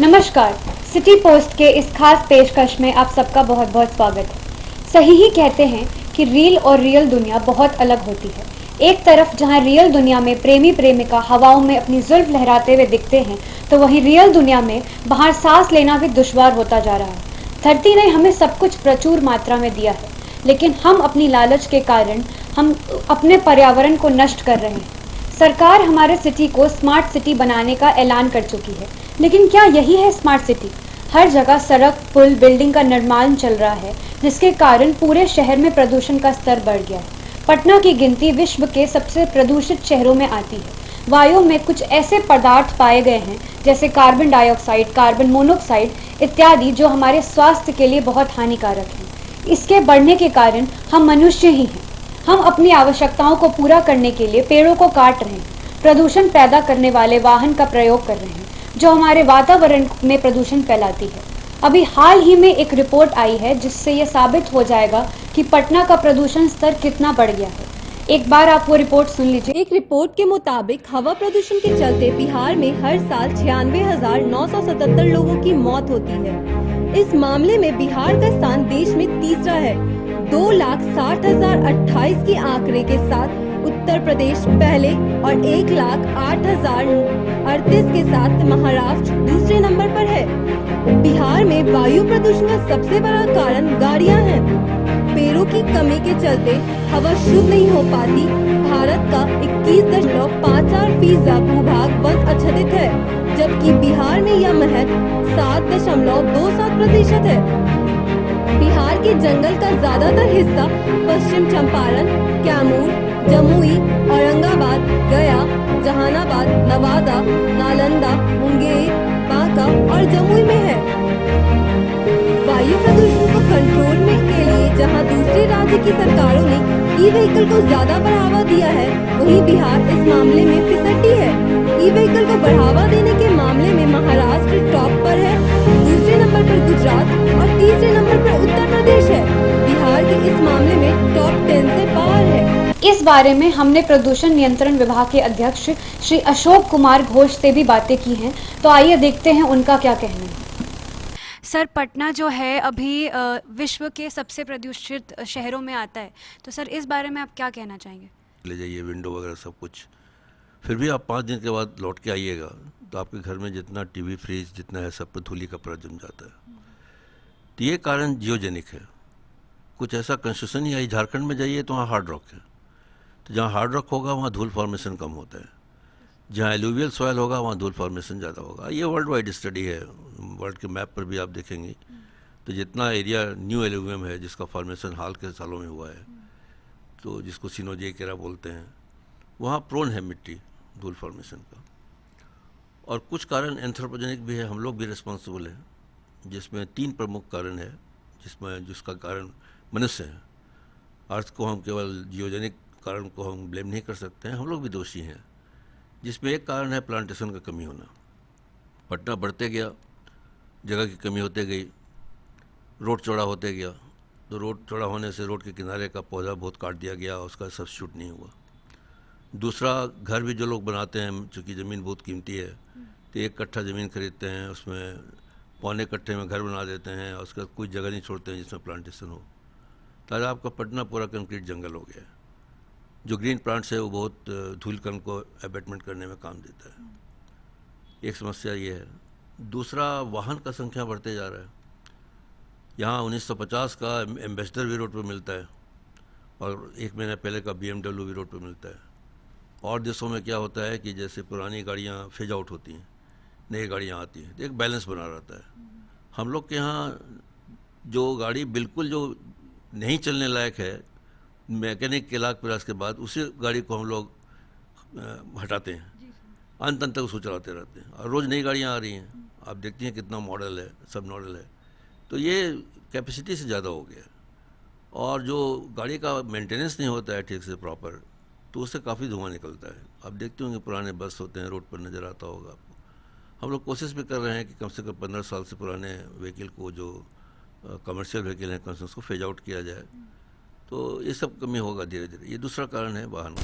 नमस्कार, city post के इस खास पेशकश में आप सबका बहुत बहुत स्वागत है। सही ही कहते हैं कि रील और रियल दुनिया बहुत अलग होती है। एक तरफ जहां रियल दुनिया में प्रेमी प्रेमिका हवाओं में अपनी जुल्फ लहराते हुए दिखते हैं, तो वहीं रियल दुनिया में बाहर सांस लेना भी दुश्वार होता जा रहा है। धरती ने हमें सब कुछ प्रचुर मात्रा में दिया है, लेकिन हम अपनी लालच के कारण हम अपने पर्यावरण को नष्ट कर रहे हैं। सरकार हमारे सिटी को स्मार्ट सिटी बनाने का ऐलान कर चुकी है, लेकिन क्या यही है स्मार्ट सिटी? हर जगह सड़क, पुल, बिल्डिंग का निर्माण चल रहा है, जिसके कारण पूरे शहर में प्रदूषण का स्तर बढ़ गया है। पटना की गिनती विश्व के सबसे प्रदूषित शहरों में आती है। वायु में कुछ ऐसे पदार्थ पाए गए हैं जैसे कार्बन डाइऑक्साइड, कार्बन मोनोऑक्साइड इत्यादि, जो हमारे स्वास्थ्य के लिए बहुत हानिकारक हैं। इसके बढ़ने के कारण हम मनुष्य ही हैं। हम अपनी आवश्यकताओं को पूरा करने के लिए पेड़ों को काट रहे हैं, प्रदूषण पैदा करने वाले वाहन का प्रयोग कर रहे हैं, जो हमारे वातावरण में प्रदूषण फैलाती है। अभी हाल ही में एक रिपोर्ट आई है जिससे यह साबित हो जाएगा कि पटना का प्रदूषण स्तर कितना बढ़ गया है। एक बार आप वो रिपोर्ट सुन लीजिए। एक रिपोर्ट के मुताबिक हवा प्रदूषण के चलते बिहार में हर साल 96,977 लोगों की मौत होती है। इस मामले में बिहार का स्थान देश में तीसरा है। 2,60,028 के आंकड़े के साथ उत्तर प्रदेश पहले और 1,08,038 के साथ महाराष्ट्र दूसरे नंबर पर है। बिहार में वायु प्रदूषण का सबसे बड़ा कारण गाड़ियां हैं। पेड़ों की कमी के चलते हवा शुद्ध नहीं हो पाती। भारत का 21.54% भूभाग वन आच्छादित है, जबकि बिहार में यह महज 7.27% है। बिहार के जंगल का ज्यादातर हिस्सा पश्चिम चंपारण, कैमूर, जमुई, औरंगाबाद, गया, जहानाबाद, नवादा, नालंदा, मुंगेर, बांका और जमुई में है। वायु प्रदूषण को कंट्रोल में के लिए जहां दूसरे राज्य की सरकारों ने ई व्हीकल को ज्यादा बढ़ावा दिया है, वहीं बिहार इस मामले में फिसड्डी है। ई व्हीकल को बढ़ावा देने के मामले में महाराष्ट्र टॉप पर है, दूसरे नंबर पर गुजरात और तीसरे नंबर पर उत्तर प्रदेश है। बिहार के इस मामले में टॉप 10 से बाहर है। इस बारे में हमने प्रदूषण नियंत्रण विभाग के अध्यक्ष श्री अशोक कुमार घोष से भी बातें की हैं, तो आइए देखते हैं उनका क्या कहना है। सर, पटना जो है अभी विश्व के सबसे प्रदूषित शहरों में आता है, तो सर इस बारे में आप क्या कहना चाहेंगे? ले जाइए विंडो वगैरह सब कुछ, फिर भी आप 5 दिन के बाद लौट के आइएगा तो आपके घर में जितना टीवी, फ्रिज जितना है सब पर धूली कपड़ा जम जाता है। तो ये कारण जियोजेनिक है। कुछ ऐसा कंस्ट्रक्शन ही आई, झारखंड में जाइए तो वहाँ हार्ड रॉक है, तो जहाँ हार्ड रॉक होगा वहाँ धूल फॉर्मेशन कम होता है। जहाँ एलुवियल सॉयल होगा वहाँ धूल फॉर्मेशन ज़्यादा होगा। ये वर्ल्ड वाइड स्टडी है, वर्ल्ड के मैप पर भी आप देखेंगे तो जितना एरिया न्यू एलुवियम है जिसका फॉर्मेशन हाल के सालों में हुआ है, तो जिसको सिनोजेकेरा बोलते हैं, वहाँ प्रोन है मिट्टी धूल फॉर्मेशन का। और कुछ कारण एंथ्रोपोजेनिक भी है, हम लोग भी रिस्पॉन्सिबल हैं, जिसमें 3 प्रमुख कारण है, जिसका कारण मनुष्य है। अर्थ को हम केवल जियोजेनिक कारण को हम ब्लेम नहीं कर सकते हैं, हम लोग भी दोषी हैं। जिसमें एक कारण है प्लांटेशन का कमी होना। पटना बढ़ते गया, जगह की कमी होते गई, रोड चौड़ा होते गया, तो रोड चौड़ा होने से रोड के किनारे का पौधा बहुत काट दिया गया, उसका सब्स्टिट्यूट नहीं हुआ। दूसरा, घर भी जो लोग बनाते हैं, चूँकि ज़मीन बहुत कीमती है, तो 1 कट्ठा ज़मीन खरीदते हैं, उसमें पौने कट्ठे में घर बना देते हैं और उसका कोई जगह नहीं छोड़ते हैं जिसमें प्लांटेशन हो। ताकि आपका पटना पूरा कंक्रीट जंगल हो गया है। जो ग्रीन प्लांट्स है वो बहुत धूलकण को एबेटमेंट करने में काम देता है। एक समस्या ये है। दूसरा, वाहन का संख्या बढ़ते जा रहा है। यहाँ 1950 का एम्बेसडर भी रोड पर मिलता है और 1 महीना पहले का BMW भी रोड पर मिलता है। और देशों में क्या होता है कि जैसे पुरानी गाड़ियाँ फेज आउट होती हैं, नई गाड़ियाँ आती हैं, तो एक बैलेंस बना रहता है। हम लोग के यहाँ जो गाड़ी बिल्कुल जो नहीं चलने लायक है, मैकेनिक के लाख प्रयास के बाद उसी गाड़ी को हम लोग हटाते हैं, अंत तक उसको चलाते रहते हैं। और रोज़ नई गाड़ियाँ आ रही हैं, आप देखती हैं कितना मॉडल है, सब मॉडल है, तो ये कैपेसिटी से ज़्यादा हो गया। और जो गाड़ी का मेंटेनेंस नहीं होता है ठीक से प्रॉपर, तो उससे काफ़ी धुआं निकलता है। आप देखते होंगे पुराने बस होते हैं, रोड पर नज़र आता होगा आपको। हम लोग कोशिश भी कर रहे हैं कि कम से कम 15 साल से पुराने व्हीकल को, जो कमर्शियल व्हीकल हैं, कम से उसको फेज आउट किया जाए, तो ये सब कमी होगा धीरे धीरे। ये दूसरा कारण है वाहन।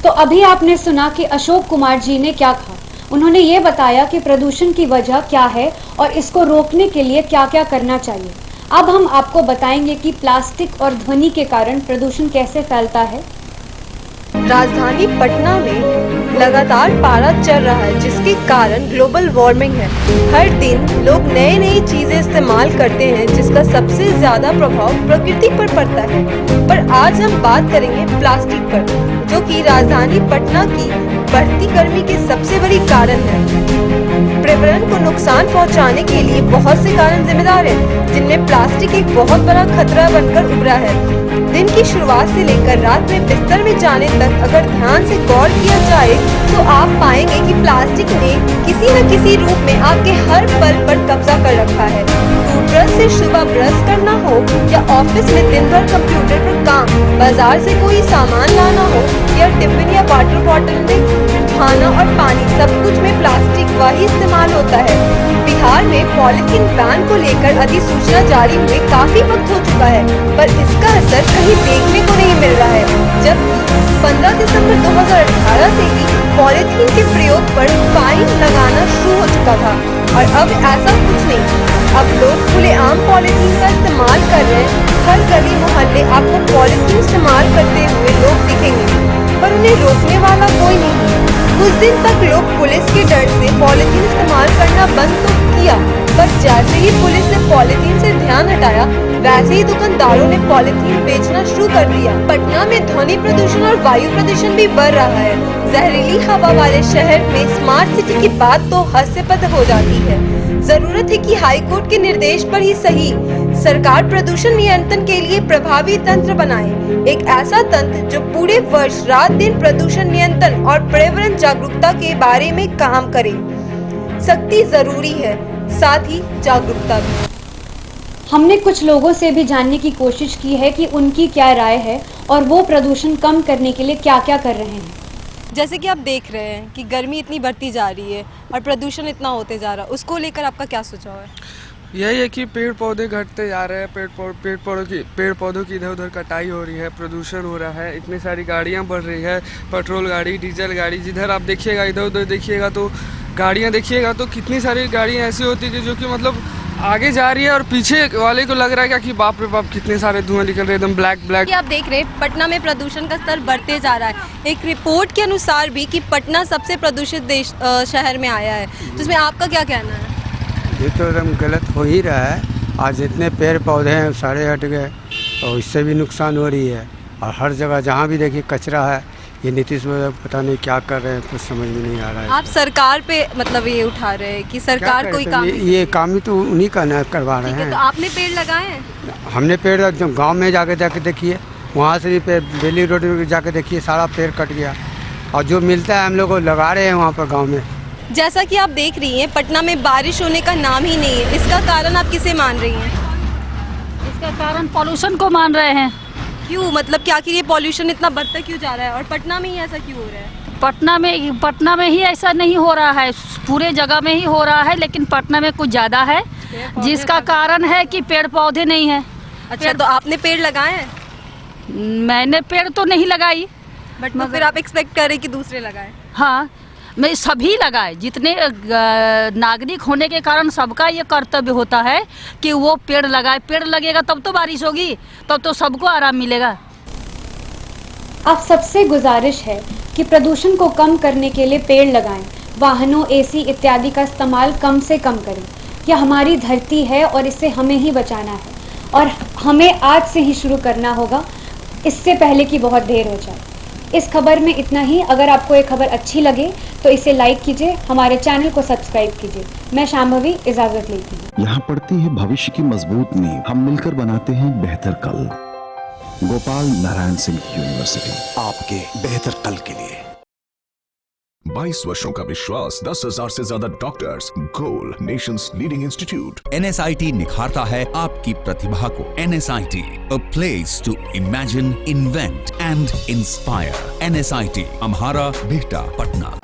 तो अभी आपने सुना कि अशोक कुमार जी ने क्या कहा। उन्होंने ये बताया कि प्रदूषण की वजह क्या है और इसको रोकने के लिए क्या क्या करना चाहिए। अब हम आपको बताएंगे कि प्लास्टिक और ध्वनि के कारण प्रदूषण कैसे फैलता है। राजधानी पटना में लगातार पारा चल रहा है, जिसके कारण ग्लोबल वार्मिंग है। हर दिन लोग नई नई चीजें इस्तेमाल करते हैं, जिसका सबसे ज्यादा प्रभाव प्रकृति पर पड़ता है। पर आज हम बात करेंगे प्लास्टिक पर, जो कि राजधानी पटना की बढ़ती गर्मी के सबसे बड़ी कारण है। पर्यावरण को नुकसान पहुंचाने के लिए बहुत से कारण जिम्मेदार हैं, जिनमें प्लास्टिक एक बहुत बड़ा खतरा बनकर उभरा है। दिन की शुरुआत से लेकर रात में बिस्तर में जाने तक अगर ध्यान से गौर किया जाए तो आप पाएंगे कि प्लास्टिक ने किसी न किसी रूप में आपके हर पल पर कब्जा कर रखा है। टूथब्रश से सुबह ब्रश करना हो या ऑफिस में दिन भर कंप्यूटर पर काम, बाजार से कोई सामान लाना हो या टिफिन या वाटर बॉटल में खाना और पानी, सब कुछ में प्लास्टिक वही इस्तेमाल होता है। बिहार में पॉलीथीन बैन को लेकर अधिसूचना जारी हुए काफी वक्त हो चुका है, पर इसका असर कहीं देखने को नहीं मिल रहा है। जबकि 15 दिसंबर 2018 से ही पॉलीथीन के प्रयोग पर फाइन लगाना शुरू हो चुका था और अब ऐसा कुछ नहीं। अब लोग खुलेआम पॉलीथीन का इस्तेमाल कर रहे हैं। हर गली मोहल्ले आपको पॉलीथीन इस्तेमाल करते हुए लोग दिखेंगे, पर उन्हें रोकने वाला कोई नहीं। कुछ दिन तक लोग पुलिस के डर से पॉलीथीन इस्तेमाल करना बंद तो किया, पर जैसे ही पुलिस ने पॉलीथीन से ध्यान हटाया, वैसे ही दुकानदारों ने पॉलीथीन बेचना शुरू कर दिया। पटना में ध्वनि प्रदूषण और वायु प्रदूषण भी बढ़ रहा है। जहरीली हवा वाले शहर में स्मार्ट सिटी की बात तो हास्यास्पद हो जाती है। जरूरत है कि हाई कोर्ट के निर्देश पर ही सही सरकार प्रदूषण नियंत्रण के लिए प्रभावी तंत्र बनाए। एक ऐसा तंत्र जो पूरे वर्ष रात दिन प्रदूषण नियंत्रण और पर्यावरण जागरूकता के बारे में काम करे। सख्ती जरूरी है, साथ ही जागरूकता भी। हमने कुछ लोगों से भी जानने की कोशिश की है कि उनकी क्या राय है और वो प्रदूषण कम करने के लिए क्या क्या कर रहे हैं। जैसे कि आप देख रहे हैं कि गर्मी इतनी बढ़ती जा रही है और प्रदूषण इतना होते जा रहा है, उसको लेकर आपका क्या सुझाव है? यही है कि पेड़ पौधे घटते जा रहे हैं, पेड़ पौधों की इधर उधर कटाई हो रही है, प्रदूषण हो रहा है, इतनी सारी गाड़ियां बढ़ रही है, पेट्रोल गाड़ी, डीजल गाड़ी, जिधर आप देखिएगा इधर उधर देखिएगा तो गाड़ियां देखिएगा तो कितनी सारी गाड़ियां ऐसी होती है जो कि मतलब आगे जा रही है और पीछे वाले को लग रहा है कि बाप रे बाप कितने सारे धुआं निकल रहे हैं, एकदम ब्लैक ब्लैक। आप देख रहे हैं पटना में प्रदूषण का स्तर बढ़ते जा रहा है। एक रिपोर्ट के अनुसार भी कि पटना सबसे प्रदूषित शहर में आया है, तो इसमें आपका क्या कहना है? ये तो एकदम गलत हो ही रहा है। आज जितने पेड़ पौधे हैं सारे हट गए और इससे भी नुकसान हो रही है। और हर जगह जहाँ भी देखिए कचरा है। ये नीतीश पता नहीं क्या कर रहे हैं, कुछ समझ में नहीं आ रहा है। आप सरकार पे मतलब ये उठा रहे हैं कि सरकार कोई काम ये काम ही तो उन्हीं का न करवा रहे हैं। तो आपने पेड़ लगाए हैं? हमने पेड़ गांव में जाके देखिए, वहाँ से भी पेड़ बेली रोड में जाके देखिए, सारा पेड़ कट गया और जो मिलता है हम लोग को लगा रहे हैं वहाँ पर गाँव में। जैसा कि आप देख रही हैं पटना में बारिश होने का नाम ही नहीं है। इसका कारण आप किसे मान रही हैं? इसका कारण पॉल्यूशन को मान रहे हैं। क्यों, मतलब कि आखिर ये पॉल्यूशन इतना बढ़ता क्यों जा रहा है और पटना में ही ऐसा क्यों हो रहा है? पटना में ही ऐसा नहीं हो रहा है, पूरे जगह में ही हो रहा है, लेकिन पटना में कुछ ज़्यादा है, जिसका कारण है कि पेड़ पौधे नहीं है। अच्छा, तो आपने पेड़ लगाए हैं? मैंने पेड़ तो नहीं लगाई, बट फिर आप एक्सपेक्ट करें कि दूसरे लगाए? हाँ, मैं सभी लगाए, जितने नागरिक होने के कारण सबका ये कर्तव्य होता है कि वो पेड़ लगाए। पेड़ लगेगा तब तो बारिश होगी, तब तो सबको आराम मिलेगा। आप सबसे गुजारिश है कि प्रदूषण को कम करने के लिए पेड़ लगाएं, वाहनों, एसी इत्यादि का इस्तेमाल कम से कम करें। यह हमारी धरती है और इसे हमें ही बचाना है और हमें आज से ही शुरू करना होगा, इससे पहले कि बहुत देर हो जाए। इस खबर में इतना ही। अगर आपको ये खबर अच्छी लगे तो इसे लाइक कीजिए, हमारे चैनल को सब्सक्राइब कीजिए। मैं शांभवी इजाजत लेती हूँ। यहाँ पड़ती है भविष्य की मजबूत नींव, हम मिलकर बनाते हैं बेहतर कल। गोपाल नारायण सिंह यूनिवर्सिटी, आपके बेहतर कल के लिए। 22 वर्षों का विश्वास, 10,000 से ज्यादा डॉक्टर्स, गोल नेशंस लीडिंग इंस्टीट्यूट। NSIT निखारता है आपकी प्रतिभा को। NSIT, a place to imagine, invent and inspire. NSIT, अम्हारा, Bihta, Patna.